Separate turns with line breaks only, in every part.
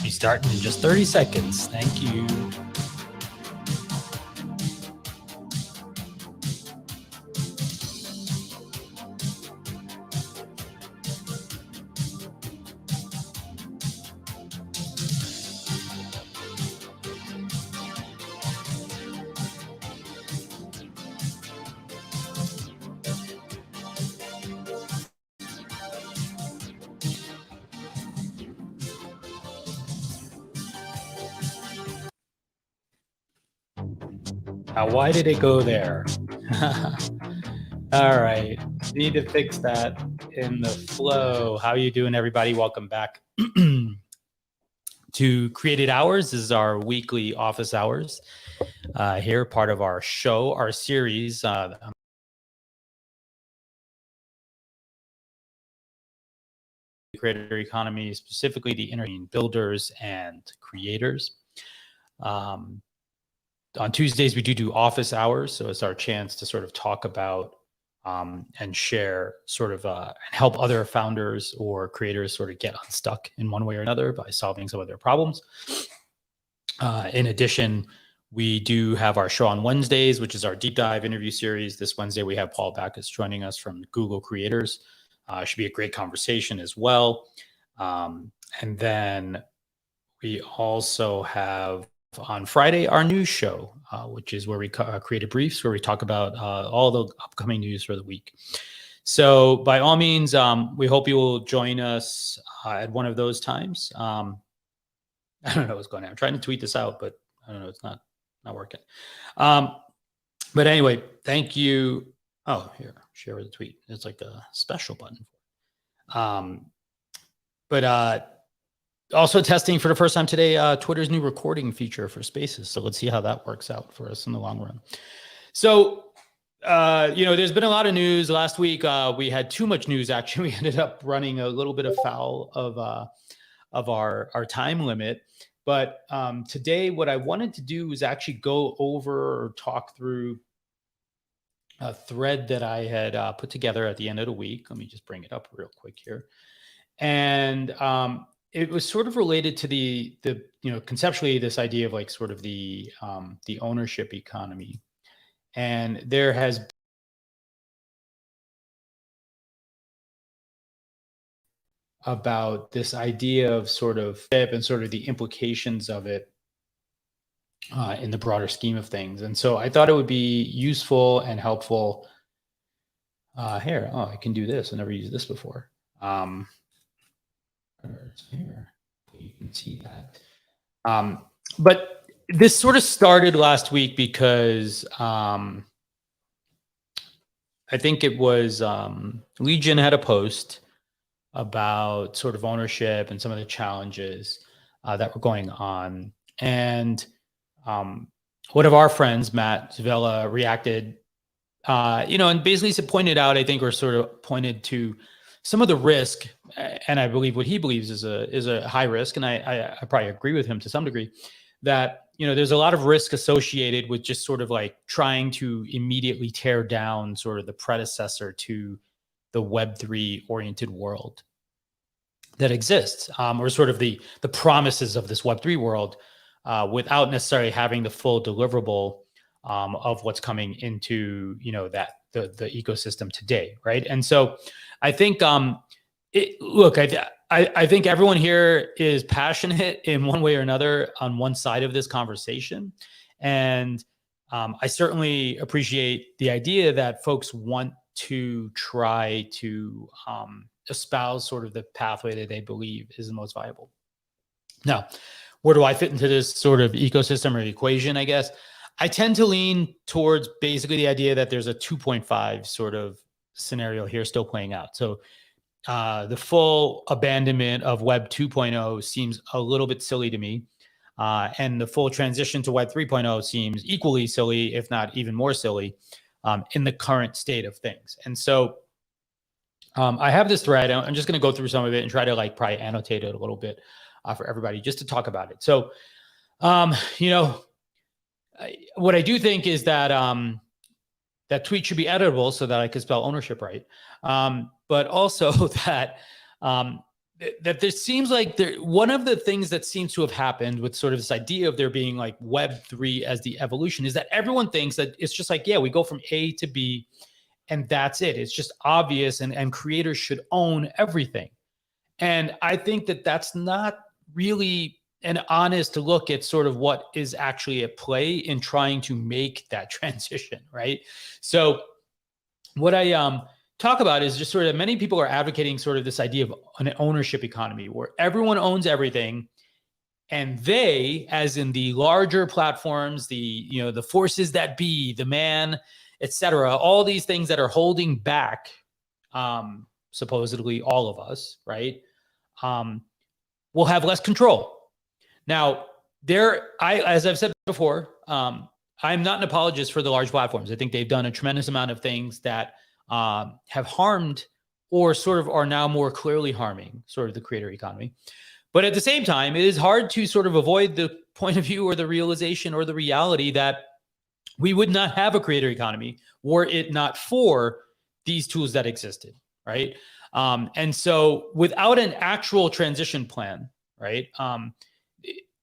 We start in just 30 seconds. Thank you. Now, why did it go there? All right. Need to fix that in the flow. How you doing, everybody? Welcome back to Created Hours. This is our weekly office hours here, part of our show, our series. Creator economy, specifically the internet builders and creators. On Tuesdays, we do office hours. So it's our chance to sort of talk about and share sort of and help other founders or creators sort of get unstuck in one way or another by solving some of their problems. In addition, we do have our show on Wednesdays, which is our deep dive interview series. This Wednesday, we have Paul Backus joining us from Google Creators. Should be a great conversation as well. And then we also have on Friday our news show, which is where we created briefs where we talk about all the upcoming news for the week. So by all means, we hope you will join us at one of those times. I don't know what's going on. I'm trying to tweet this out, but I don't know. It's not working. But anyway, thank you. Oh, here, share the tweet. It's like a special button. But also testing for the first time today, Twitter's new recording feature for Spaces. So let's see how that works out for us in the long run. So, there's been a lot of news. Last week, we had too much news. Actually, we ended up running a little bit afoul of our time limit. But today, what I wanted to do is actually go over or talk through a thread that I had put together at the end of the week. Let me just bring it up real quick here. And it was sort of related to the conceptually this idea of like sort of the ownership economy. And there has about this idea of sort of and sort of the implications of it in the broader scheme of things. And so I thought it would be useful and helpful. Here, I can do this. I never used this before. Here, you can see that. But this sort of started last week because I think it was Legion had a post about sort of ownership and some of the challenges that were going on. And one of our friends, Matt Zavella, reacted, and basically pointed out, I think, or sort of pointed to some of the risk, and I believe what he believes is a high risk, and I probably agree with him to some degree, that there's a lot of risk associated with just sort of like trying to immediately tear down sort of the predecessor to the Web3 oriented world that exists, or sort of the promises of this Web3 world, without necessarily having the full deliverable of what's coming into that the ecosystem today, right? And so I think I think everyone here is passionate in one way or another on one side of this conversation, and I certainly appreciate the idea that folks want to try to espouse sort of the pathway that they believe is the most viable. Now, where do I fit into this sort of ecosystem or equation, I guess? I tend to lean towards basically the idea that there's a 2.5 sort of scenario here still playing out. So the full abandonment of Web 2.0 seems a little bit silly to me. And the full transition to Web 3.0 seems equally silly, if not even more silly, in the current state of things. And so I have this thread. I'm just going to go through some of it and try to probably annotate it a little bit for everybody just to talk about it. So, what I do think is that that tweet should be editable so that I could spell ownership right. But also that that there seems like one of the things that seems to have happened with sort of this idea of there being like Web3 as the evolution is that everyone thinks that it's just like, yeah, we go from A to B and that's it. It's just obvious and creators should own everything. And I think that that's not really an honest look at sort of what is actually at play in trying to make that transition, right? So what I talk about is just sort of many people are advocating sort of this idea of an ownership economy where everyone owns everything, and they, as in the larger platforms, the forces that be, the man, etc., all these things that are holding back supposedly all of us, right, will have less control. Now, as I've said before, I'm not an apologist for the large platforms. I think they've done a tremendous amount of things that have harmed or sort of are now more clearly harming sort of the creator economy. But at the same time, it is hard to sort of avoid the point of view or the realization or the reality that we would not have a creator economy were it not for these tools that existed, right? And so without an actual transition plan, right,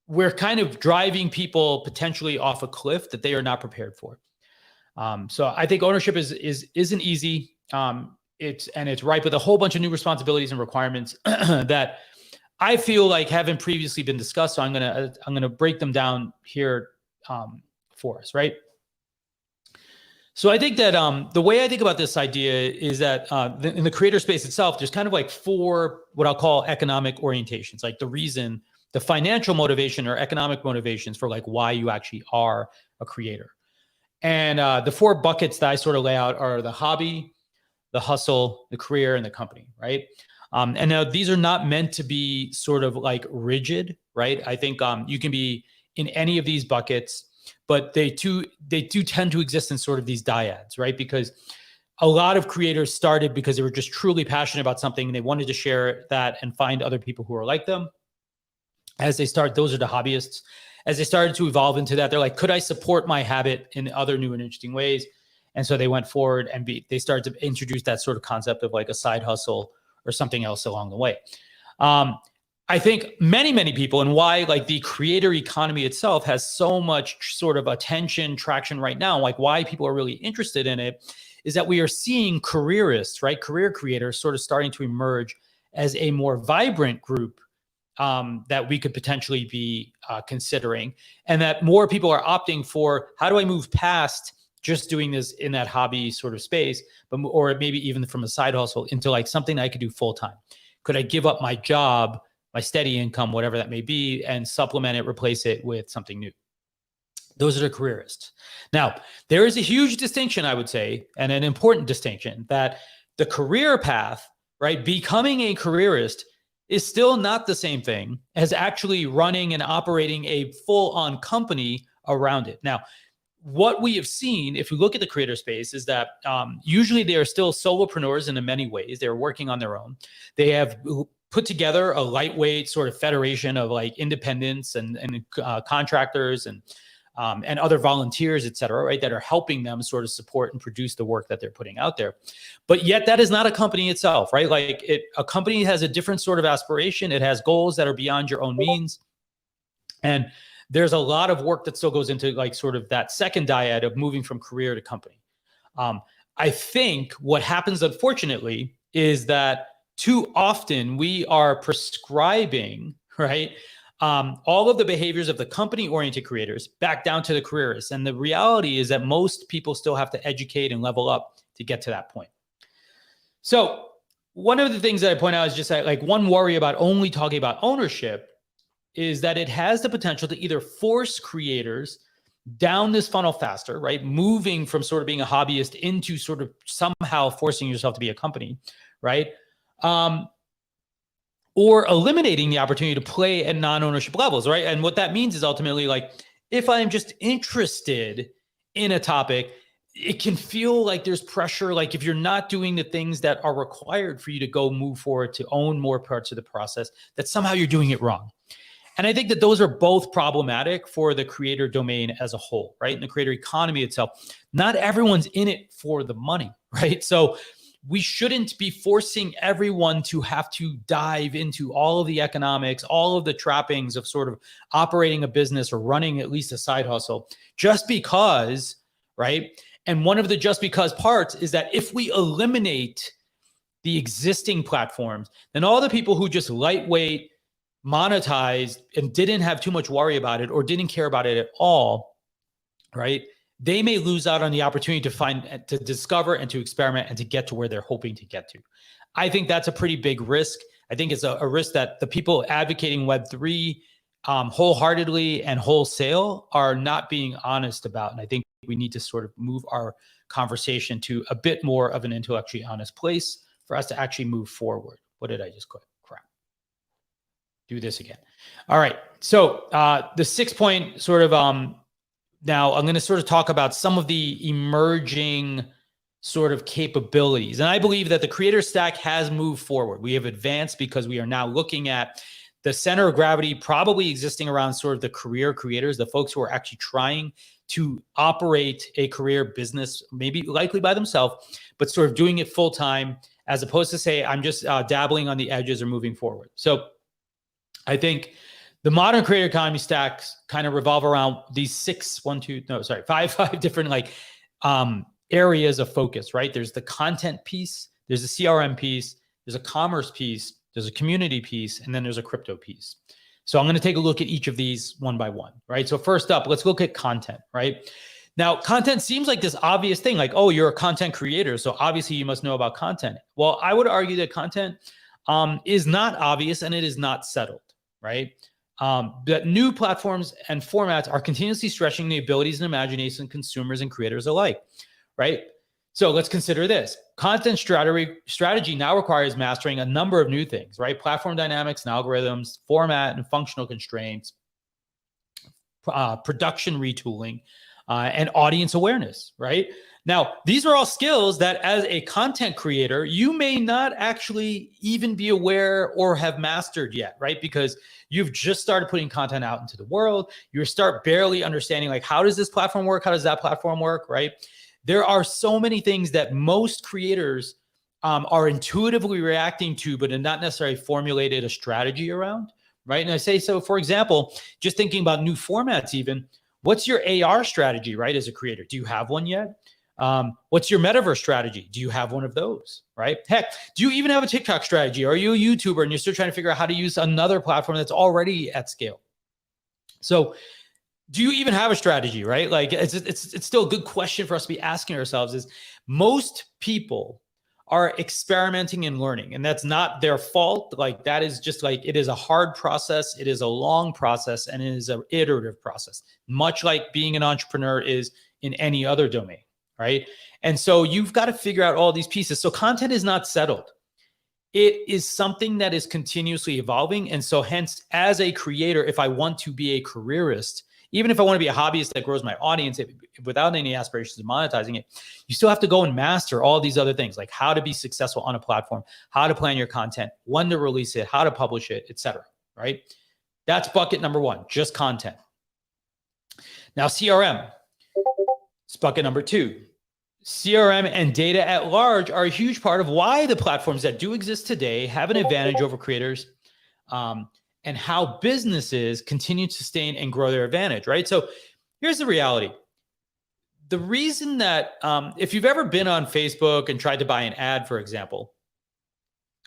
we're kind of driving people potentially off a cliff that they are not prepared for. So I think ownership isn't easy. It's ripe with a whole bunch of new responsibilities and requirements that I feel like haven't previously been discussed. So I'm gonna break them down here for us, right? So I think that the way I think about this idea is that in the creator space itself, there's kind of like 4 what I'll call economic orientations, like the financial motivation or economic motivations for like why you actually are a creator. And the 4 buckets that I sort of lay out are the hobby, the hustle, the career, and the company, right? And now these are not meant to be sort of like rigid, right? I think you can be in any of these buckets, but they do tend to exist in sort of these dyads, right? Because a lot of creators started because they were just truly passionate about something and they wanted to share that and find other people who are like them. As they start, those are the hobbyists. As they started to evolve into that, they're like, could I support my habit in other new and interesting ways? And so they went forward and they started to introduce that sort of concept of like a side hustle or something else along the way. I think many people, and why like the creator economy itself has so much sort of attention, traction right now, like why people are really interested in it, is that we are seeing careerists, right? Career creators sort of starting to emerge as a more vibrant group that we could potentially be considering, and that more people are opting for, how do I move past just doing this in that hobby sort of space, but or maybe even from a side hustle into like something I could do full time. Could I give up my job, my steady income, whatever that may be, and supplement it, replace it with something new? Those are the careerists. Now, there is a huge distinction, I would say, and an important distinction, that the career path, right, becoming a careerist is still not the same thing as actually running and operating a full-on company around it. Now, what we have seen, if we look at the creator space, is that usually they are still solopreneurs in many ways. They're working on their own. They have put together a lightweight sort of federation of like independents and contractors and other volunteers, et cetera, right, that are helping them sort of support and produce the work that they're putting out there. But yet that is not a company itself, right? Like a company has a different sort of aspiration. It has goals that are beyond your own means. And there's a lot of work that still goes into like sort of that second dyad of moving from career to company. I think what happens, unfortunately, is that too often we are prescribing, right, all of the behaviors of the company-oriented creators back down to the careerists. And the reality is that most people still have to educate and level up to get to that point. So one of the things that I point out is just like one worry about only talking about ownership is that it has the potential to either force creators down this funnel faster, right? Moving from sort of being a hobbyist into sort of somehow forcing yourself to be a company, right? Or eliminating the opportunity to play at non-ownership levels, right? And what that means is ultimately like, if I'm just interested in a topic, it can feel like there's pressure. Like if you're not doing the things that are required for you to go move forward, to own more parts of the process, that somehow you're doing it wrong. And I think that those are both problematic for the creator domain as a whole, right? And the creator economy itself. Not everyone's in it for the money, right? So we shouldn't be forcing everyone to have to dive into all of the economics, all of the trappings of sort of operating a business or running at least a side hustle just because, right? And one of the just because parts is that if we eliminate the existing platforms, then all the people who just lightweight, monetized and didn't have too much worry about it or didn't care about it at all, right? They may lose out on the opportunity to find, to discover and to experiment and to get to where they're hoping to get to. I think that's a pretty big risk. I think it's a risk that the people advocating Web3 wholeheartedly and wholesale are not being honest about. And I think we need to sort of move our conversation to a bit more of an intellectually honest place for us to actually move forward. What did I just click? Do this again. All right. So the 6-point sort of, now I'm going to sort of talk about some of the emerging sort of capabilities. And I believe that the creator stack has moved forward. We have advanced because we are now looking at the center of gravity probably existing around sort of the career creators, the folks who are actually trying to operate a career business, maybe likely by themselves, but sort of doing it full time, as opposed to say, I'm just dabbling on the edges or moving forward. So I think the modern creator economy stacks kind of revolve around these five different like areas of focus, right? There's the content piece, there's a CRM piece, there's a commerce piece, there's a community piece, and then there's a crypto piece. So I'm going to take a look at each of these one by one, right? So first up, let's look at content, right? Now, content seems like this obvious thing, like, oh, you're a content creator, so obviously you must know about content. Well, I would argue that content is not obvious and it is not settled. Right? That new platforms and formats are continuously stretching the abilities and imagination of consumers and creators alike, right? So let's consider this. Content strategy now requires mastering a number of new things, right? Platform dynamics and algorithms, format and functional constraints, production retooling, and audience awareness, right? Now, these are all skills that as a content creator, you may not actually even be aware or have mastered yet, right? Because you've just started putting content out into the world. You start barely understanding, like, how does this platform work? How does that platform work, right? There are so many things that most creators are intuitively reacting to, but have not necessarily formulated a strategy around, right? And I say, so for example, just thinking about new formats even, what's your AR strategy, right, as a creator? Do you have one yet? What's your metaverse strategy? Do you have one of those, right? Heck, do you even have a TikTok strategy? Are you a YouTuber and you're still trying to figure out how to use another platform that's already at scale? So do you even have a strategy, right? Like it's still a good question for us to be asking ourselves. Is most people are experimenting and learning, and that's not their fault. Like that is just like, it is a hard process. It is a long process, and it is an iterative process, much like being an entrepreneur is in any other domain, right? And so you've got to figure out all these pieces. So content is not settled. It is something that is continuously evolving. And so hence, as a creator, if I want to be a careerist, even if I want to be a hobbyist that grows my audience without any aspirations of monetizing it, you still have to go and master all these other things, like how to be successful on a platform, how to plan your content, when to release it, how to publish it, etc. Right? That's bucket number one, just content. Now, CRM, it's bucket number two. CRM and data at large are a huge part of why the platforms that do exist today have an advantage over creators, and how businesses continue to sustain and grow their advantage, right? So here's the reality. The reason that if you've ever been on Facebook and tried to buy an ad, for example,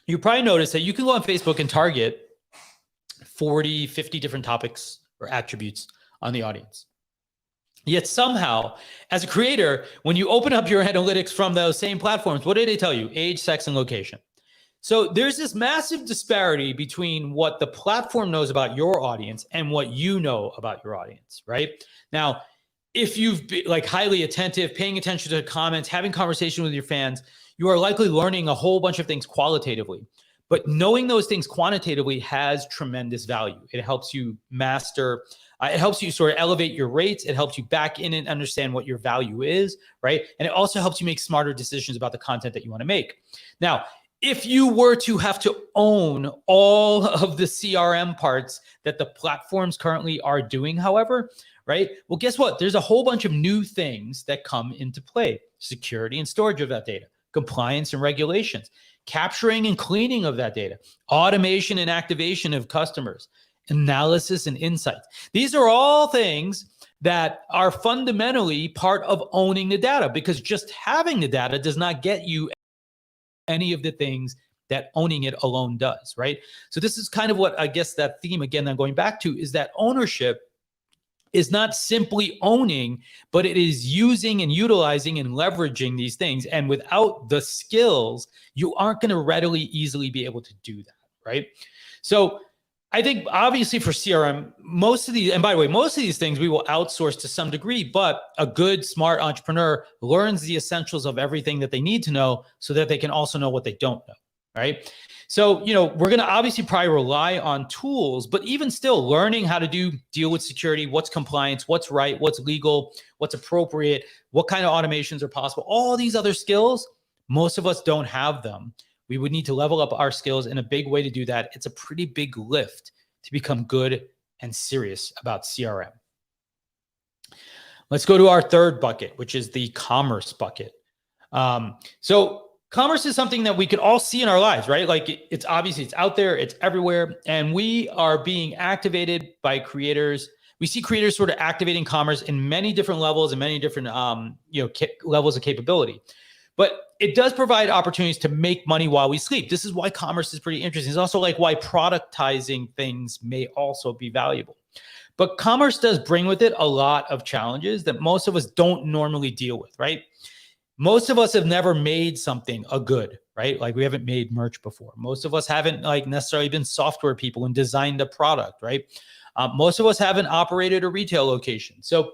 you probably noticed that you can go on Facebook and target 40, 50 different topics or attributes on the audience. Yet somehow, as a creator, when you open up your analytics from those same platforms, what do they tell you? Age, sex, and location. So there's this massive disparity between what the platform knows about your audience and what you know about your audience, right? Now, if you've been like highly attentive, paying attention to comments, having conversation with your fans, you are likely learning a whole bunch of things qualitatively. But knowing those things quantitatively has tremendous value. It helps you master, it helps you sort of elevate your rates. It helps you back in and understand what your value is, right? And it also helps you make smarter decisions about the content that you want to make. Now, if you were to have to own all of the CRM parts that the platforms currently are doing, however, right? Well, guess what? There's a whole bunch of new things that come into play. Security and storage of that data, compliance and regulations, capturing and cleaning of that data, automation and activation of customers, analysis and insights. These are all things that are fundamentally part of owning the data, because just having the data does not get you any of the things that owning it alone does, right? So this is kind of what I guess that theme, again, I'm going back to, is that ownership is not simply owning, but it is using and utilizing and leveraging these things. And without the skills, you aren't going to readily, easily be able to do that, right? So I think obviously for CRM, most of these, and by the way, most of these things we will outsource to some degree, but a good, smart entrepreneur learns the essentials of everything that they need to know so that they can also know what they don't know, right? So, we're going to obviously probably rely on tools, but even still learning how to deal with security, what's compliance, what's right, what's legal, what's appropriate, what kind of automations are possible, all these other skills, most of us don't have them. We would need to level up our skills in a big way to do that. It's a pretty big lift to become good and serious about CRM. Let's go to our third bucket, which is the commerce bucket. So commerce is something that we can all see in our lives, right? Like it's obviously, it's out there, it's everywhere, and we are being activated by creators. We see creators sort of activating commerce in many different levels and many different levels of capability. But it does provide opportunities to make money while we sleep. This is why commerce is pretty interesting. It's also like why productizing things may also be valuable. But commerce does bring with it a lot of challenges that most of us don't normally deal with, right? Most of us have never made something a good, right? Like we haven't made merch before. Most of us haven't necessarily been software people and designed a product, right? Most of us haven't operated a retail location. So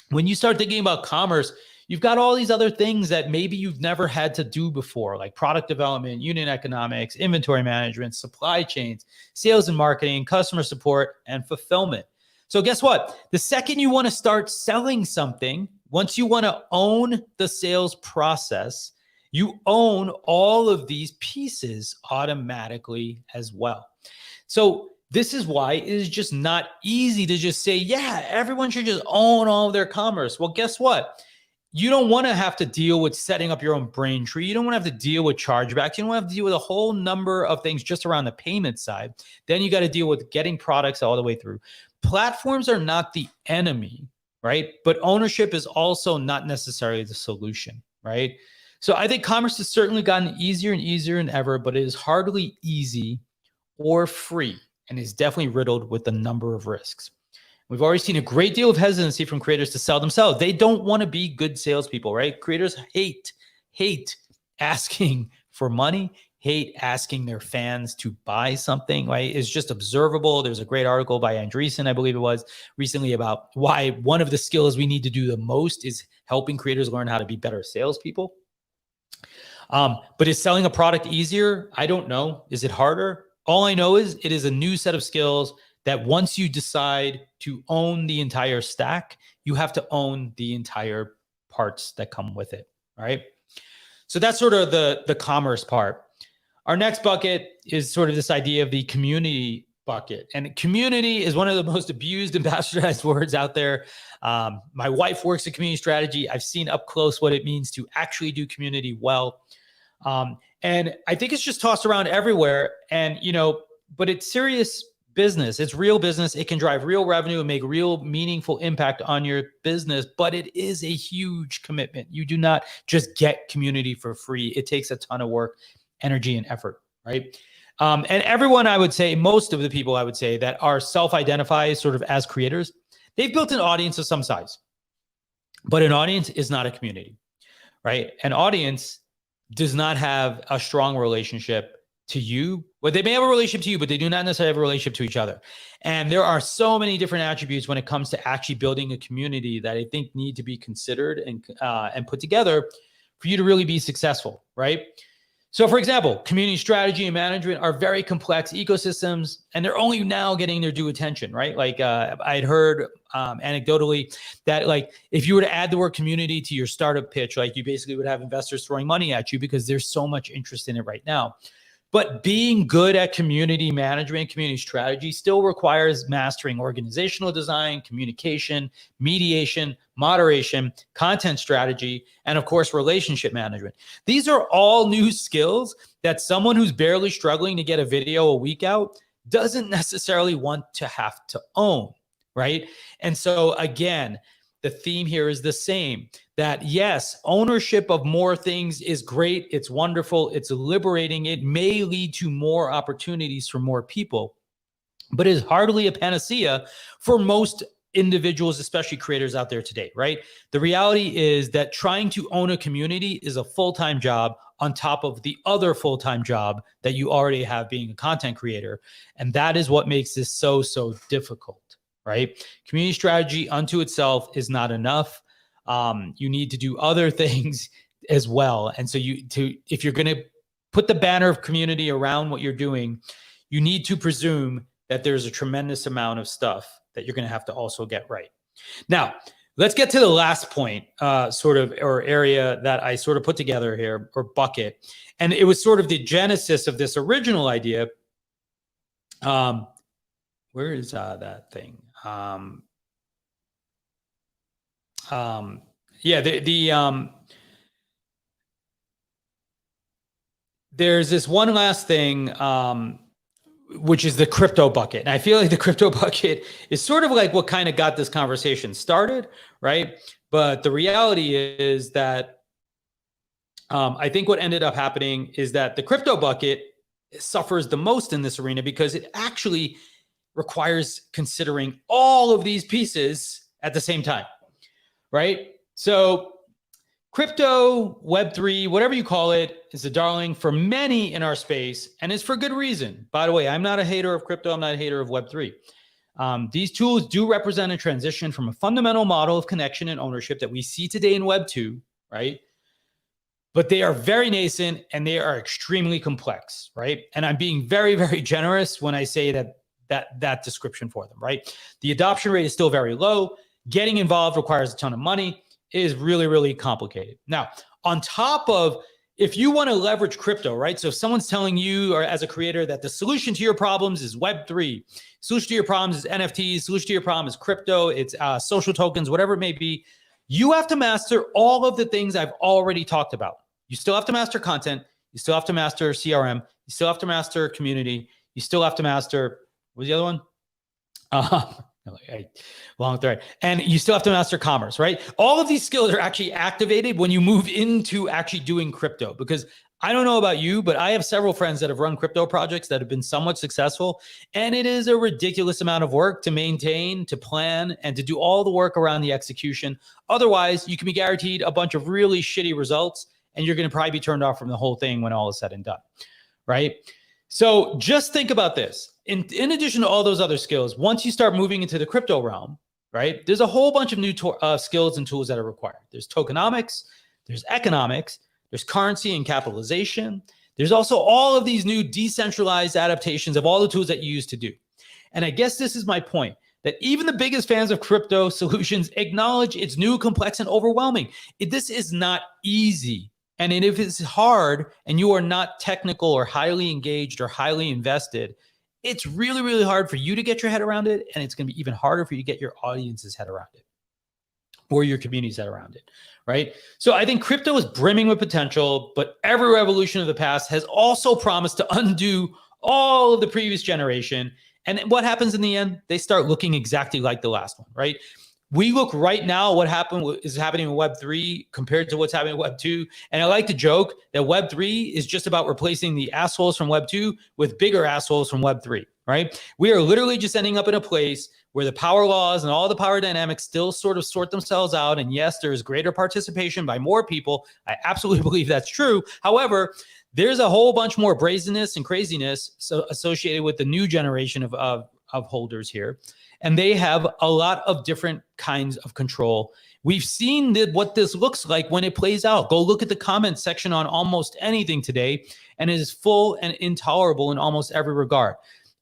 when you start thinking about commerce, you've got all these other things that maybe you've never had to do before, like product development, unit economics, inventory management, supply chains, sales and marketing, customer support, and fulfillment. So guess what? The second you want to start selling something, once you want to own the sales process, you own all of these pieces automatically as well. So this is why it is just not easy to just say, yeah, everyone should just own all of their commerce. Well, guess what? You don't want to have to deal with setting up your own brain tree. You don't want to have to deal with chargebacks. You don't want to have to deal with a whole number of things just around the payment side. Then you got to deal with getting products all the way through. Platforms are not the enemy. right? But ownership is also not necessarily the solution, right? So I think commerce has certainly gotten easier and easier than ever, but it is hardly easy or free and is definitely riddled with a number of risks. We've already seen a great deal of hesitancy from creators to sell themselves. They don't want to be good salespeople, right? Creators hate asking for money, hate asking their fans to buy something, right? It's just observable. There's a great article by Andreessen, I believe it was, recently about why one of the skills we need to do the most is helping creators learn how to be better salespeople. But is selling a product easier? I don't know. Is it harder? All I know is it is a new set of skills that once you decide to own the entire stack, you have to own the entire parts that come with it, right? So that's sort of the commerce part. Our next bucket is sort of this idea of the community bucket. And community is one of the most abused and bastardized words out there. My wife works in community strategy. I've seen up close what it means to actually do community well. And I think it's just tossed around everywhere. And, but it's serious business. It's real business. It can drive real revenue and make real meaningful impact on your business, but it is a huge commitment. You do not just get community for free. It takes a ton of work, energy, and effort, right? And everyone, I would say, most of the people I would say that are self-identify sort of as creators, they've built an audience of some size, but an audience is not a community, right? An audience does not have a strong relationship to you. Well, they may have a relationship to you, but they do not necessarily have a relationship to each other. And there are so many different attributes when it comes to actually building a community that I think need to be considered and put together for you to really be successful, right? So for example, community strategy and management are very complex ecosystems, and they're only now getting their due attention, right? Like I'd heard anecdotally that like if you were to add the word community to your startup pitch, like you basically would have investors throwing money at you because there's so much interest in it right now. But being good at community management, community strategy still requires mastering organizational design, communication, mediation, moderation, content strategy, and of course, relationship management. These are all new skills that someone who's barely struggling to get a video a week out doesn't necessarily want to have to own, right? And so again, the theme here is the same, that yes, ownership of more things is great. It's wonderful. It's liberating. It may lead to more opportunities for more people, but it is hardly a panacea for most individuals, especially creators out there today, right? The reality is that trying to own a community is a full-time job on top of the other full-time job that you already have being a content creator. And that is what makes this so, so difficult. Right? Community strategy unto itself is not enough. You need to do other things as well. And so if you're going to put the banner of community around what you're doing, you need to presume that there's a tremendous amount of stuff that you're going to have to also get right. Now, let's get to the last point, or area that I sort of put together here, or bucket. And it was sort of the genesis of this original idea. Where is that thing? There's this one last thing, which is the crypto bucket. And I feel like the crypto bucket is sort of like what kind of got this conversation started, right? But the reality is that I think what ended up happening is that the crypto bucket suffers the most in this arena because it actually requires considering all of these pieces at the same time, right? So crypto, Web3, whatever you call it, is a darling for many in our space, and it's for good reason. By the way, I'm not a hater of crypto. I'm not a hater of Web3. These tools do represent a transition from a fundamental model of connection and ownership that we see today in Web2, right? But they are very nascent and they are extremely complex, right? And I'm being very, very generous when I say that description for them, right? The adoption rate is still very low. Getting involved requires a ton of money. It is really, really complicated. Now, on top of, if you want to leverage crypto, right? So if someone's telling you, or as a creator, that the solution to your problems is Web3, solution to your problems is NFTs, solution to your problem is crypto, it's social tokens, whatever it may be, you have to master all of the things I've already talked about. You still have to master content. You still have to master CRM. You still have to master community. You still have to master, what was the other one? Long thread. And you still have to master commerce, right? All of these skills are actually activated when you move into actually doing crypto, because I don't know about you, but I have several friends that have run crypto projects that have been somewhat successful. And it is a ridiculous amount of work to maintain, to plan, and to do all the work around the execution. Otherwise, you can be guaranteed a bunch of really shitty results, and you're going to probably be turned off from the whole thing when all is said and done, right? So just think about this. In addition to all those other skills, once you start moving into the crypto realm, right, there's a whole bunch of new skills and tools that are required. There's tokenomics, there's economics, there's currency and capitalization. There's also all of these new decentralized adaptations of all the tools that you used to do. And I guess this is my point, that even the biggest fans of crypto solutions acknowledge it's new, complex, and overwhelming. This is not easy. And if it's hard and you are not technical or highly engaged or highly invested, it's really, really hard for you to get your head around it. And it's going to be even harder for you to get your audience's head around it or your community's head around it, right? So I think crypto is brimming with potential, but every revolution of the past has also promised to undo all of the previous generation. And what happens in the end? They start looking exactly like the last one, right? We look right now what is happening in Web3 compared to what's happening in Web2. And I like to joke that Web3 is just about replacing the assholes from Web2 with bigger assholes from Web3, right? We are literally just ending up in a place where the power laws and all the power dynamics still sort of sort themselves out. And yes, there's greater participation by more people. I absolutely believe that's true. However, there's a whole bunch more brazenness and craziness associated with the new generation of holders here. And they have a lot of different kinds of control. We've seen what this looks like when it plays out. Go look at the comments section on almost anything today, and it is full and intolerable in almost every regard.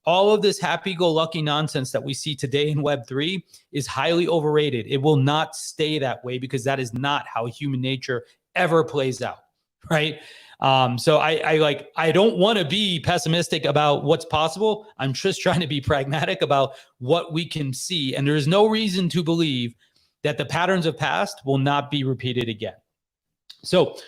All of this happy-go-lucky nonsense that we see today in Web3 is highly overrated. It will not stay that way because that is not how human nature ever plays out, right? So I don't want to be pessimistic about what's possible. I'm just trying to be pragmatic about what we can see. And there is no reason to believe that the patterns of past will not be repeated again. So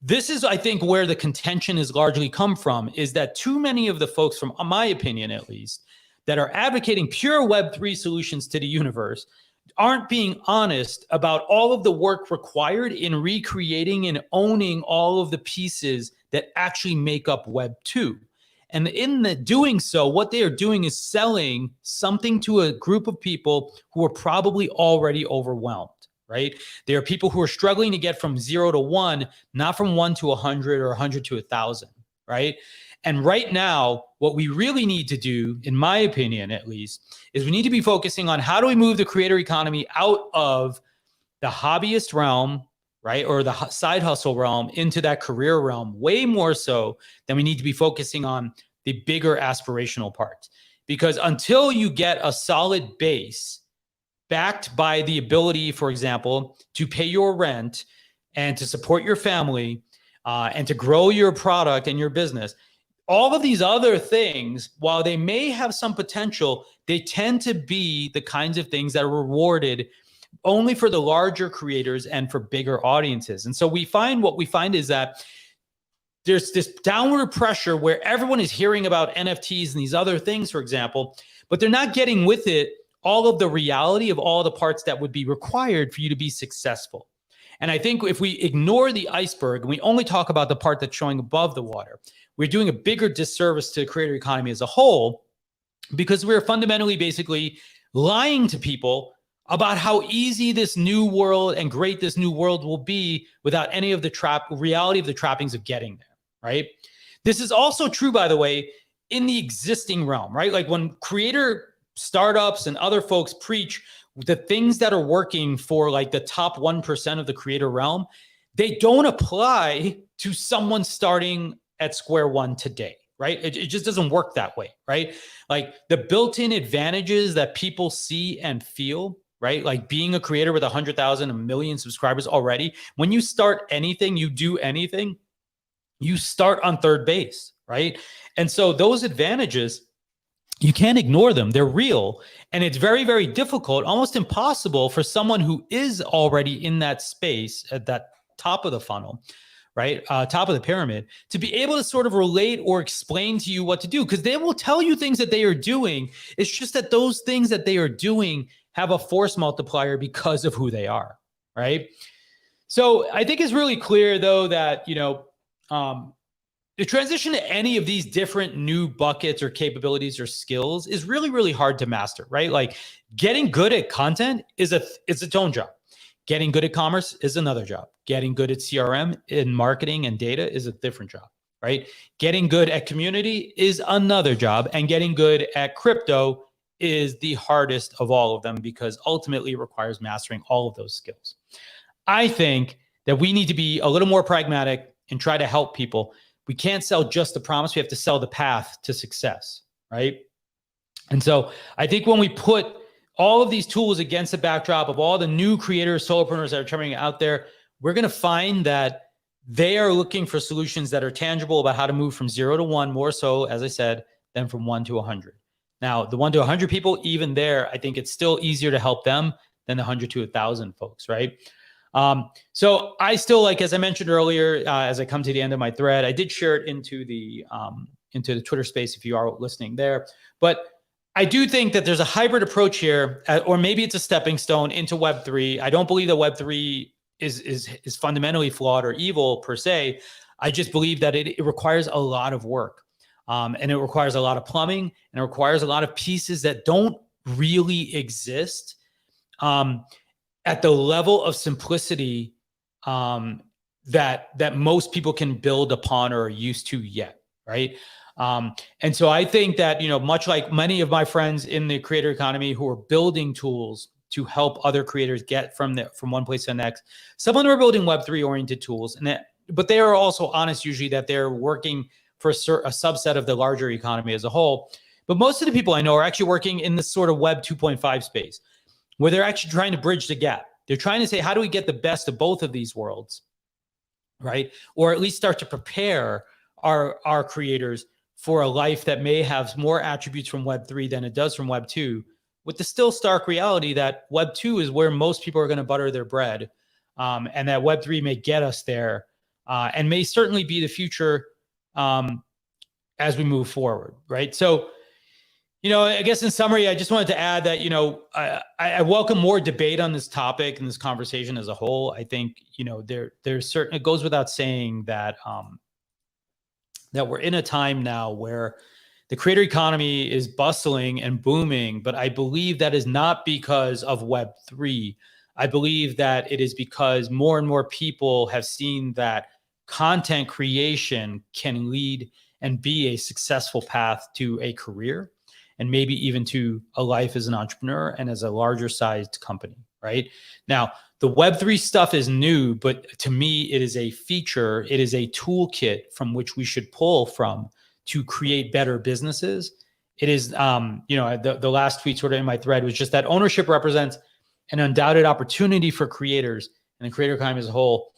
this is, I think, where the contention has largely come from, is that too many of the folks, from my opinion at least, that are advocating pure Web3 solutions to the universe aren't being honest about all of the work required in recreating and owning all of the pieces that actually make up Web 2. And in doing so, what they are doing is selling something to a group of people who are probably already overwhelmed, right? There are people who are struggling to get from 0 to 1, not from 1 to 100 or 100 to 1,000, right? And right now, what we really need to do, in my opinion at least, is we need to be focusing on how do we move the creator economy out of the hobbyist realm, right, or the side hustle realm into that career realm, way more so than we need to be focusing on the bigger aspirational parts. Because until you get a solid base backed by the ability, for example, to pay your rent and to support your family and to grow your product and your business, all of these other things, while they may have some potential, they tend to be the kinds of things that are rewarded only for the larger creators and for bigger audiences. And so what we find is that there's this downward pressure where everyone is hearing about NFTs and these other things, for example, but they're not getting with it all of the reality of all the parts that would be required for you to be successful. And I think if we ignore the iceberg and we only talk about the part that's showing above the water, we're doing a bigger disservice to the creator economy as a whole, because we're fundamentally basically lying to people about how easy this new world and great this new world will be without any of the reality of the trappings of getting there, right? This is also true, by the way, in the existing realm, right? Like when creator startups and other folks preach the things that are working for like the top 1% of the creator realm, they don't apply to someone starting at square one today, right? It just doesn't work that way, right? Like the built-in advantages that people see and feel, right? Like being a creator with 100,000, 1 million subscribers already. When you start anything, you do anything, you start on third base, right? And so those advantages, you can't ignore them. They're real. And it's very, very difficult, almost impossible for someone who is already in that space at that top of the funnel, right? Top of the pyramid, to be able to sort of relate or explain to you what to do, because they will tell you things that they are doing. It's just that those things that they are doing have a force multiplier because of who they are, right? So I think it's really clear, though, that, the transition to any of these different new buckets or capabilities or skills is really, really hard to master, right? Like getting good at content is its own job. Getting good at commerce is another job. Getting good at CRM and marketing and data is a different job, right? Getting good at community is another job. And getting good at crypto is the hardest of all of them, because ultimately it requires mastering all of those skills. I think that we need to be a little more pragmatic and try to help people. We can't sell just the promise. We have to sell the path to success, right? And so I think when we put all of these tools against the backdrop of all the new creators, solopreneurs that are coming out there, we're going to find that they are looking for solutions that are tangible about how to move from 0 to 1, more so, as I said, than from 1 to 100. Now, the 1 to 100 people, even there, I think it's still easier to help them than the 100 to 1,000 folks, right? So I still, like, as I mentioned earlier, as I come to the end of my thread, I did share it into the Twitter space if you are listening there. But I do think that there's a hybrid approach here, or maybe it's a stepping stone into Web3. I don't believe that Web3 is fundamentally flawed or evil per se. I just believe that it requires a lot of work, and it requires a lot of plumbing, and it requires a lot of pieces that don't really exist at the level of simplicity that most people can build upon or are used to yet, right? And so I think that, much like many of my friends in the creator economy who are building tools to help other creators get from one place to the next, some of them are building Web3 oriented tools, but they are also honest usually that they're working for a subset of the larger economy as a whole. But most of the people I know are actually working in this sort of Web 2.5 space, where they're actually trying to bridge the gap. They're trying to say, how do we get the best of both of these worlds, right? Or at least start to prepare our creators for a life that may have more attributes from Web 3 than it does from Web 2, with the still stark reality that Web 2 is where most people are going to butter their bread, and that Web 3 may get us there, and may certainly be the future as we move forward, right? So, I guess in summary, I just wanted to add that, I welcome more debate on this topic and this conversation as a whole. I think, there's certain, it goes without saying that, that we're in a time now where the creator economy is bustling and booming, but I believe that is not because of Web3. I believe that it is because more and more people have seen that content creation can lead and be a successful path to a career, and maybe even to a life as an entrepreneur and as a larger sized company, right? Now, the Web3 stuff is new, but to me, it is a feature. It is a toolkit from which we should pull from to create better businesses. It is, the last tweet sort of in my thread was just that ownership represents an undoubted opportunity for creators and the creator economy as a whole,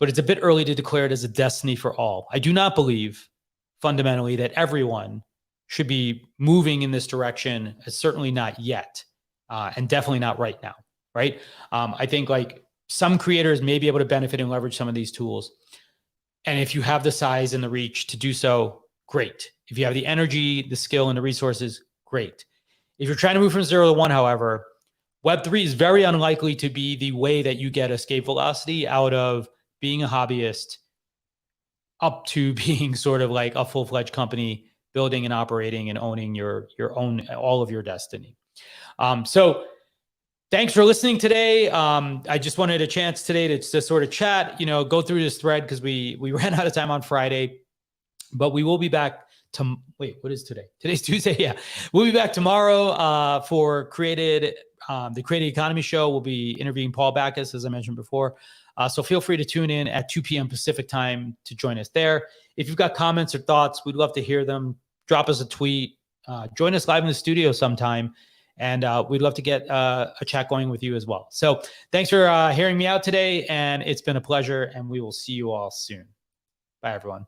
but it's a bit early to declare it as a destiny for all. I do not believe fundamentally that everyone should be moving in this direction, certainly not yet, and definitely not right now, right? I think like some creators may be able to benefit and leverage some of these tools. And if you have the size and the reach to do so, great. If you have the energy, the skill, and the resources, great. If you're trying to move from 0 to 1, however, Web3 is very unlikely to be the way that you get escape velocity out of being a hobbyist up to being sort of like a full-fledged company, building and operating and owning your own, all of your destiny. So thanks for listening today. I just wanted a chance today to sort of chat, go through this thread because we ran out of time on Friday, but we will be back to, wait, what is today? Today's Tuesday. Yeah. We'll be back tomorrow for the Created Economy Show. We'll be interviewing Paul Backus, as I mentioned before. So feel free to tune in at 2 p.m. Pacific time to join us there. If you've got comments or thoughts, we'd love to hear them. Drop us a tweet. Join us live in the studio sometime. And we'd love to get a chat going with you as well. So thanks for hearing me out today. And it's been a pleasure. And we will see you all soon. Bye, everyone.